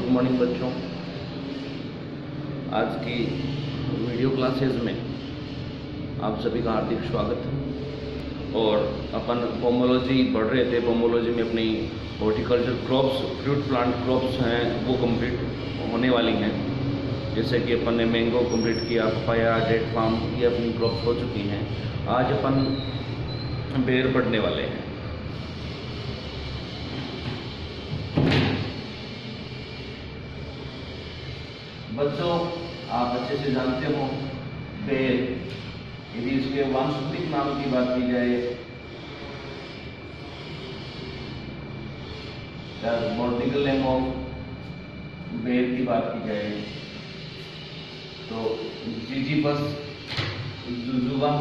Morning बच्चों। आज की वीडियो क्लासेस में आप सभी का हार्दिक स्वागत। और अपन पोमोलॉजी पढ़ रहे थे। पोमोलॉजी में अपनी horticulture crops, fruit plant crops हैं वो कंप्लीट होने वाली हैं। जैसे कि अपन ने मैंगो कंप्लीट किया, पपाया, डेट फार्म, ये अपनी क्रॉप्स हो चुकी हैं। आज अपन बेर पढ़ने वाले हैं। बच्चों, आप अच्छे से जानते हो बेर, यदि इसके वानस्पतिक नाम की बात की जाए, बॉटनिकल नेम ऑफ बेर की बात की जाए तो जिजीफस जुजुबा,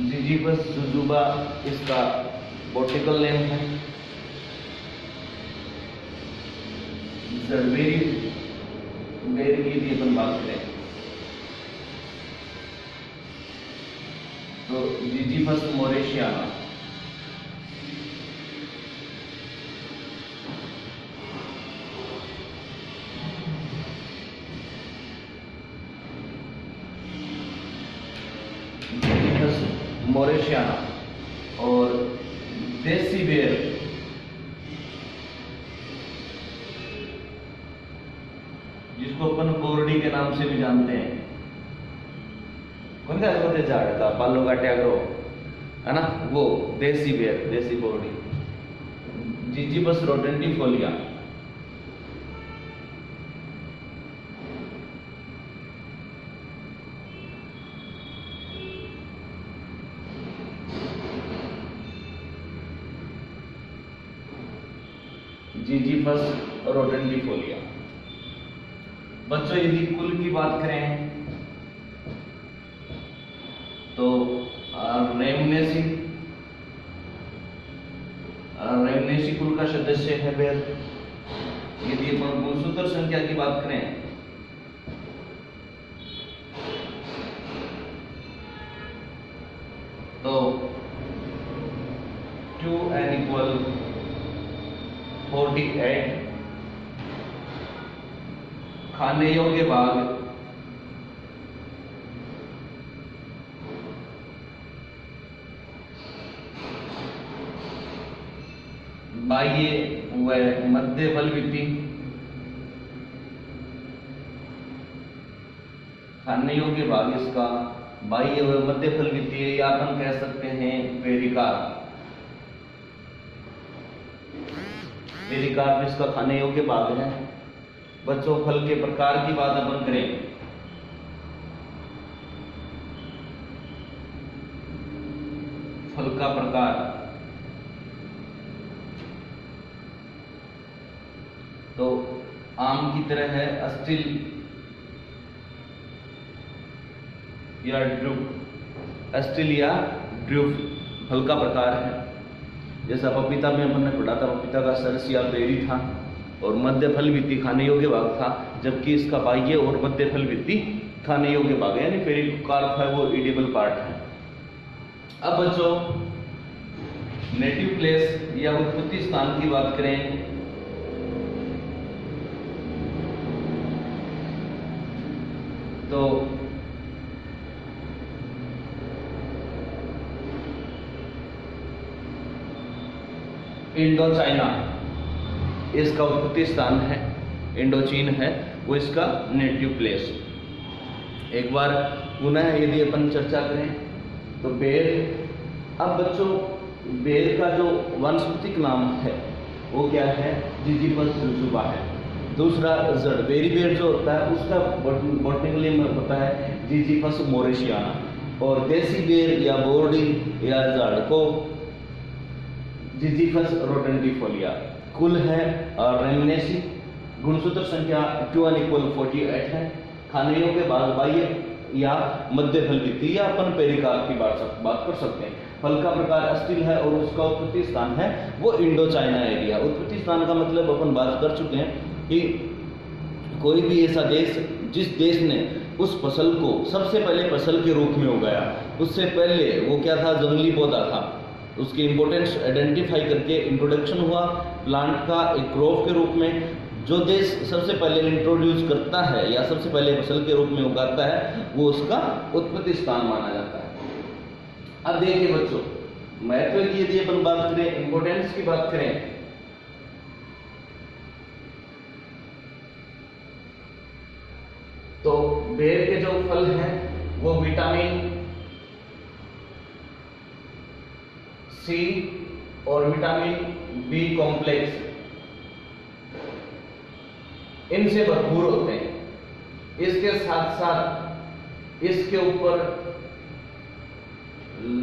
जिजीफस जुजुबा इसका बॉटनिकल नेम है। जड़बेरी बेर की यदि अपन बात करें तो जिजीफस मोरेशियाना, मोरेशियाना। और देसी बेर जिसको अपन बोरडी के नाम से भी जानते हैं, कौन सा होते झाड़ का पालो का टैगरो है ना, वो देसी बेर, देसी बोरडी, जिजीफस रोडेंटिफोलिया। जिजीफस रोडेंटिफोलिया। बच्चों, यदि कुल की बात करें तो रेमनेसी कुल का सदस्य है बेर। यदि अपन गुणसूत्र संख्या की बात करें तो 2n = 48। खाने योग्य भाग बाह्य व मध्य फलवृत्ति, खाने योग्य भाग इसका बाह्य व मध्य फलवृत्ति, या अपन कह सकते हैं पेरिकार्प। पेरिकार्प इसका खाने योग्य भाग है। बच्चों, फल के प्रकार की बात अपन करें फल का प्रकार तो आम की तरह है अस्टिल या ड्रूप। अस्टिल या ड्रूप फल का प्रकार है। जैसा पपीता में हमने पढ़ा था, पपीता का सरस या बेरी था और मध्य फलवृत्ति खाने योग्य भाग था, जबकि इसका बाह्य और मध्य फलवृत्ति खाने योग्य भाग है, यानी पेरिकार्प है वो एडिबल पार्ट है। अब बच्चों, नेटिव प्लेस या उत्पत्ति स्थान की बात करें तो इंडो चाइना इसका उत्पत्ति स्थान है, इंडोचीन है वो इसका नेटिव प्लेस। एक बार पुनः यदि अपन चर्चा करें तो बेर। अब बच्चों, बेर का जो वानस्पतिक नाम है वो क्या है? जिजीफस जुजुबा है। दूसरा जड़बेरी बेर जो होता है उसका बॉटनिकल नेम होता है जिजीफस मोरेशियाना। और देसी बेर या बोरडी या झाड़ को जिजीफस रोडेंटिफोलिया। कुल है रेमनेसी, गुणसूत्र संख्या 2n = 48 है। खाने योग्य भाग बाह्य या मध्य फलवृत्ति या अपन पेरिकार्प की बात कर सकते हैं। फल का प्रकार अस्टिल है और उसका उत्पत्ति स्थान है वो इंडो चाइना एरिया। उत्पत्ति स्थान का मतलब अपन बात कर चुके हैं कि कोई भी ऐसा देश जिस देश ने उस फसल को सबसे पहले फसल के रूप में उगाया। उससे पहले वो क्या था, जंगली पौधा था। उसकी इम्पोर्टेंस आइडेंटिफाई करके इंट्रोडक्शन हुआ प्लांट का एक क्रॉप के रूप में। जो देश सबसे पहले इंट्रोड्यूस करता है या सबसे पहले फसल के रूप में उगाता है वो उसका उत्पत्ति स्थान माना जाता है। अब देखिए बच्चों, महत्व की यदि अपन बात करें, इंपोर्टेंस की बात करें, तो बेर के जो फल हैं वो विटामिन सी और विटामिन बी कॉम्प्लेक्स इनसे भरपूर होते हैं। इसके साथ साथ इसके ऊपर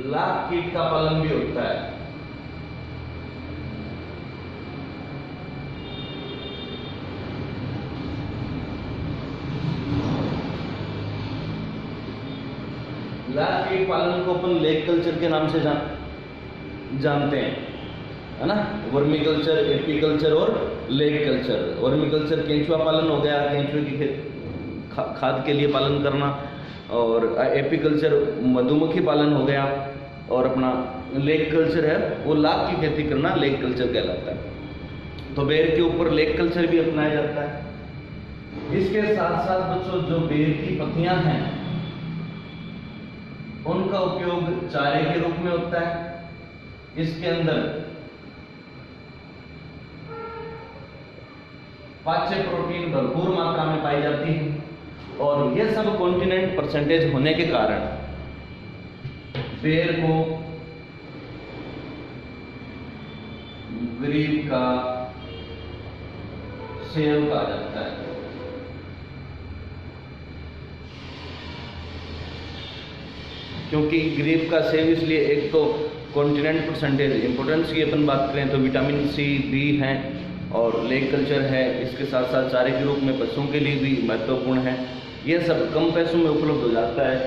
लाख कीट का पालन भी होता है। लाख कीट पालन को अपन लेक कल्चर के नाम से जानते हैं, है ना। वर्मी कल्चर, एपीकल्चर और लेक कल्चर। वर्मी कल्चर केंचुआ पालन हो गया, केंचुए की खाद के लिए पालन करना, और एपीकल्चर मधुमक्खी पालन हो गया, और अपना लेक कल्चर है वो लाख की खेती करना लेक कल्चर कहलाता है। तो बेर के ऊपर लेक कल्चर भी अपनाया जाता है। इसके साथ साथ बच्चों जो बेर की पत्तियां हैं उनका उपयोग चारे के रूप में होता है। इसके अंदर पाच्य प्रोटीन भरपूर मात्रा में पाई जाती है, और यह सब कॉन्टिनेंट परसेंटेज होने के कारण बेर को ग्रीप का सेव कहा जाता है। क्योंकि ग्रीप का सेव इसलिए, एक तो कॉन्टिनेंट परसेंटेज, इंपोर्टेंस की अपन बात करें तो विटामिन सी, बी है, और लेक कल्चर है। इसके साथ साथ चारे के रूप में पशुओं के लिए भी महत्वपूर्ण है। यह सब कम पैसों में उपलब्ध हो जाता है,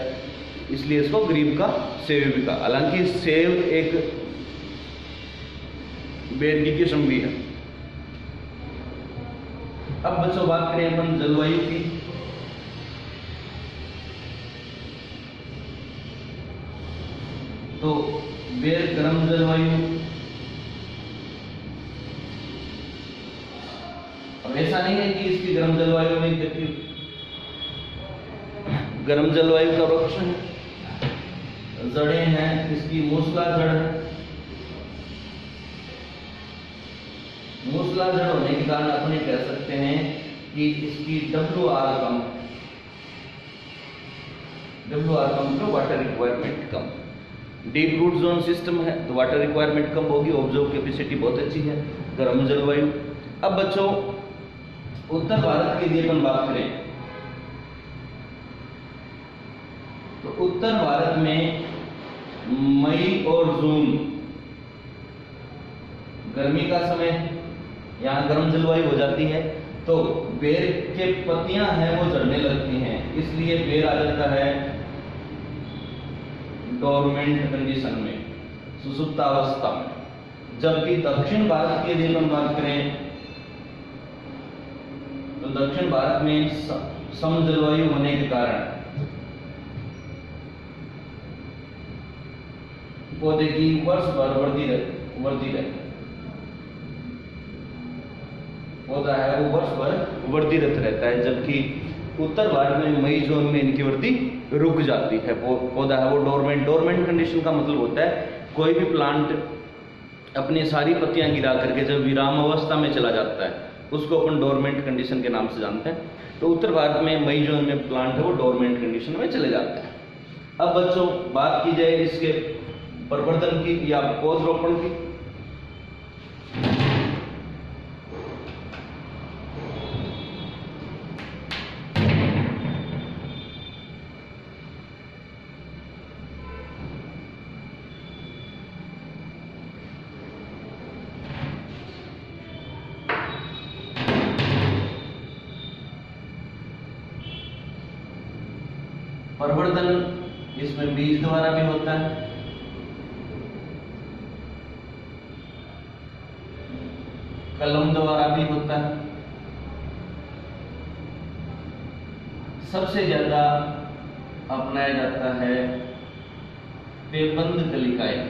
इसलिए इसको ग्रीप का सेव भी कहा। हालांकि सेव एक बेर की किस्म भी है। अब बच्चों बात करें अपन जलवायु की, तो बेर गर्म जलवायु, अब ऐसा नहीं है कि इसकी गर्म जलवायु में खेती, गर्म जलवायु का वृक्ष है, जड़ें हैं, इसकी मूसला जड़ है। मूसला जड़ होने के कारण अपन कह सकते हैं कि इसकी WR कम, WR कम तो वाटर रिक्वायरमेंट कम। डीप रूट जोन सिस्टम है तो वाटर रिक्वायरमेंट कम होगी, ऑब्जर्व कैपेसिटी बहुत अच्छी है, गर्म जलवायु। अब बच्चों उत्तर भारत की यदि अपन बात करें तो उत्तर भारत में मई और जून गर्मी का समय, यहाँ गर्म जलवायु हो जाती है, तो बेर के पत्तियां हैं वो झड़ने लगती हैं, इसलिए बेर आ जाता है डोरमेंट कंडीशन में, सुसुप्तावस्था में। जबकि दक्षिण भारत की यदि हम बात करें तो दक्षिण भारत में सम जलवायु होने के कारण पौधे की वर्ष भर वृद्धि रहती, पौधा है वो वर्ष भर वर्धित रहता है। जबकि उत्तर भारत में मई जून में इनकी वृद्धि रुक जाती है। पौधा है वो डोरमेंट कंडीशन का मतलब होता है कोई भी प्लांट अपनी सारी पत्तियां गिरा करके जब विराम अवस्था में चला जाता है उसको अपन डोरमेंट कंडीशन के नाम से जानते हैं। तो उत्तर भारत में मई जून में प्लांट है वो डोरमेंट कंडीशन में चले जाते हैं। अब बच्चों बात की जाए इसके प्रवर्धन की या पौधरोपण की, प्रवर्धन इसमें बीज द्वारा भी होता है, कलम द्वारा भी होता है, सबसे ज्यादा अपनाया जाता है पेबंद कलिकाएं।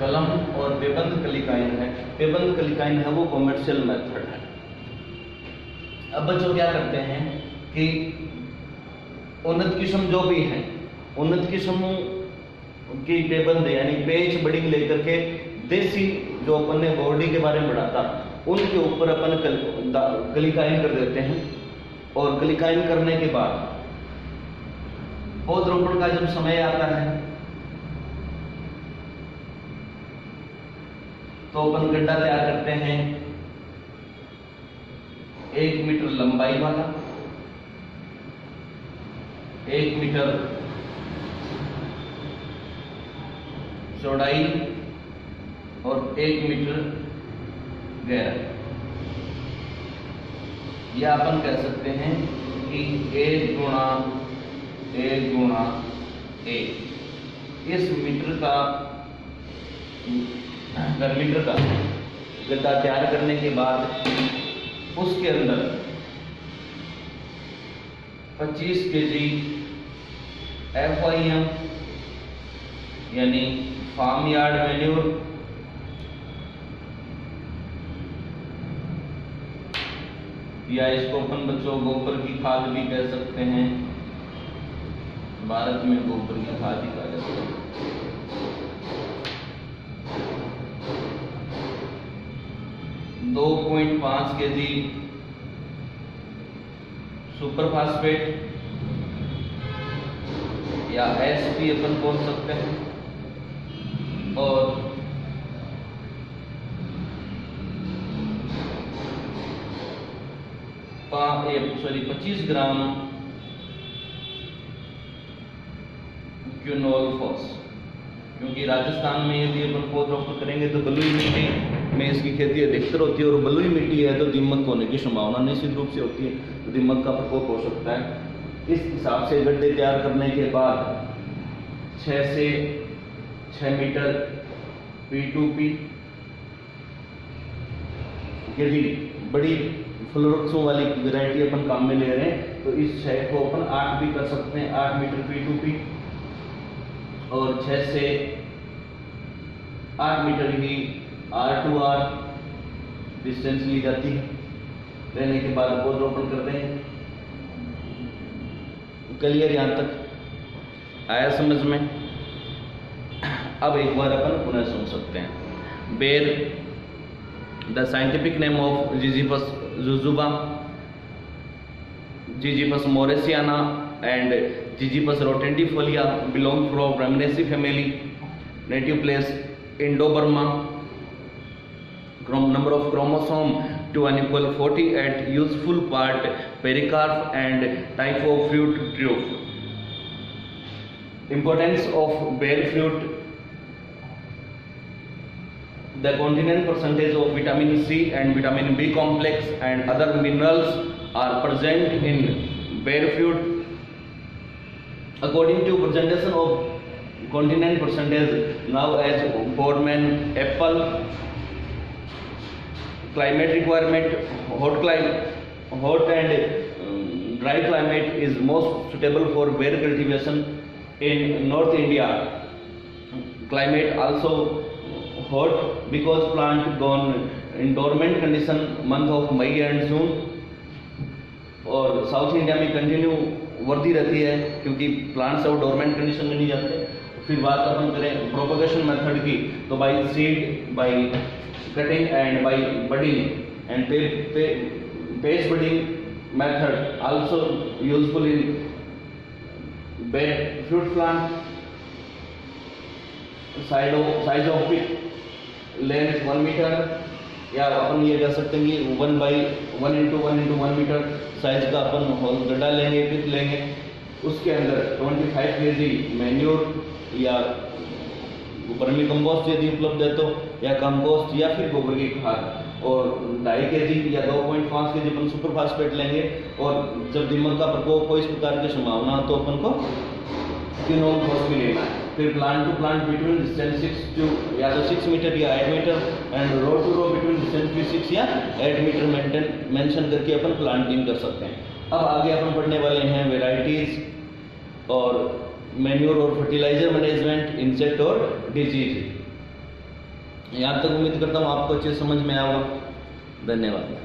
कलम और पेबंद कलिकाइन है। पेबंद कलिकाइन है वो कॉमर्शियल मेथड है। अब बच्चों क्या करते हैं कि उन्नत किस्म जो भी है, उन्नत किस्म की पेबंद यानी पेच बडिंग लेकर के देसी जो अपन ने बॉडी के बारे में पढ़ा था उनके ऊपर अपन कलिकाइन कर देते हैं। और कलिकाइन करने के बाद पौधरोपण का जब समय आता है तो अपन गड्ढा तैयार करते हैं 1 मीटर लंबाई वाला, 1 मीटर चौड़ाई और 1 मीटर गहराई। या अपन कह सकते हैं कि 1 गुणा 1 गुणा 1 इस मीटर का मीटर का गड्ढा तैयार करने के बाद उसके अंदर 25 kg FIM यानी फार्म यार्ड मैन्योर, या इसको अपन बच्चों गोबर की खाद भी कह सकते हैं। भारत में गोबर की खाद ही कहा जाता है। 2.5 kg सुपर फास्फेट या SP अपन बोल सकते हैं। और 25 ग्राम क्यूनोल-फॉस, क्योंकि राजस्थान में यदि अपन पौधरोपण करेंगे तो बलुई मिट्टी में इसकी खेती अधिकतर होती है। और बलुई मिट्टी है तो दीमक होने की संभावना निश्चित रूप से होती है, तो दीमक का प्रकोप हो सकता है। इस हिसाब से गड्ढे तैयार करने के बाद 6 से 6 मीटर P2P, यदि बड़ी फ्लोरक्सों वाली वैरायटी अपन काम में ले रहे हैं तो इस 6 को अपन 8 भी कर सकते हैं, 8 मीटर P2P। और 6 से 8 मीटर ही R2R डिस्टेंस ली जाती है। लेने के बाद पौधरोपण करते हैं। क्लियर यहाँ तक आया समझ में? अब एक बार अपन पुनः सुन सकते हैं। Ber, the scientific name of Ziziphus jujuba, Ziziphus mauritiana and Ziziphus rotundifolia belong from Rhamnaceae family. Native place Indo-Burma. Number of chromosome to unequal 40 at useful part pericarp and type of fruit tube. Importance of bear fruit: the content percentage of vitamin C and vitamin B complex and other minerals are present in bear fruit. According to presentation of continent percentage now as Boardman apple, climate requirement: hot and dry climate is most suitable for bear cultivation in North India. Climate also hot because plant gone in dormant condition month of May and June. और south India में continue वर्दी रहती है क्योंकि plants और dormant condition में नहीं जाते। फिर बात अपन करें प्रोपगेशन मेथड की तो by seed, by cutting and by budding and patch budding method also useful in ber fruit plant. Size of pit length 1 metre, या अपन ये कह सकते हैं कि 1 into 1 मीटर साइज का अपन होल गड्ढा लेंगे, पिट लेंगे। उसके अंदर 25 kg मैन्योर या वर्मी कंपोस्ट यदि उपलब्ध है तो, या कंपोस्ट या फिर गोबर की खाद, और 2.5 kg या 2.5 kg अपन सुपर फास्फेट लेंगे। और जब दीमक का प्रकोप हो इस प्रकार की संभावना तो अपन को क्यूनोल-फॉस भी लेना है। फिर plant to plant between distance 6 to या तो 6 मीटर या 8 metre, and row to row between distance भी 6 या 8 मीटर मेंशन करके अपन प्लांटिंग कर सकते हैं। अब आगे अपन पढ़ने वाले हैं वेराइटीज और मैन्योर और फर्टिलाइजर मैनेजमेंट, इंसेक्ट और डिजीज। यहाँ तक उम्मीद करता हूँ आपको अच्छे समझ में आया होगा। धन्यवाद।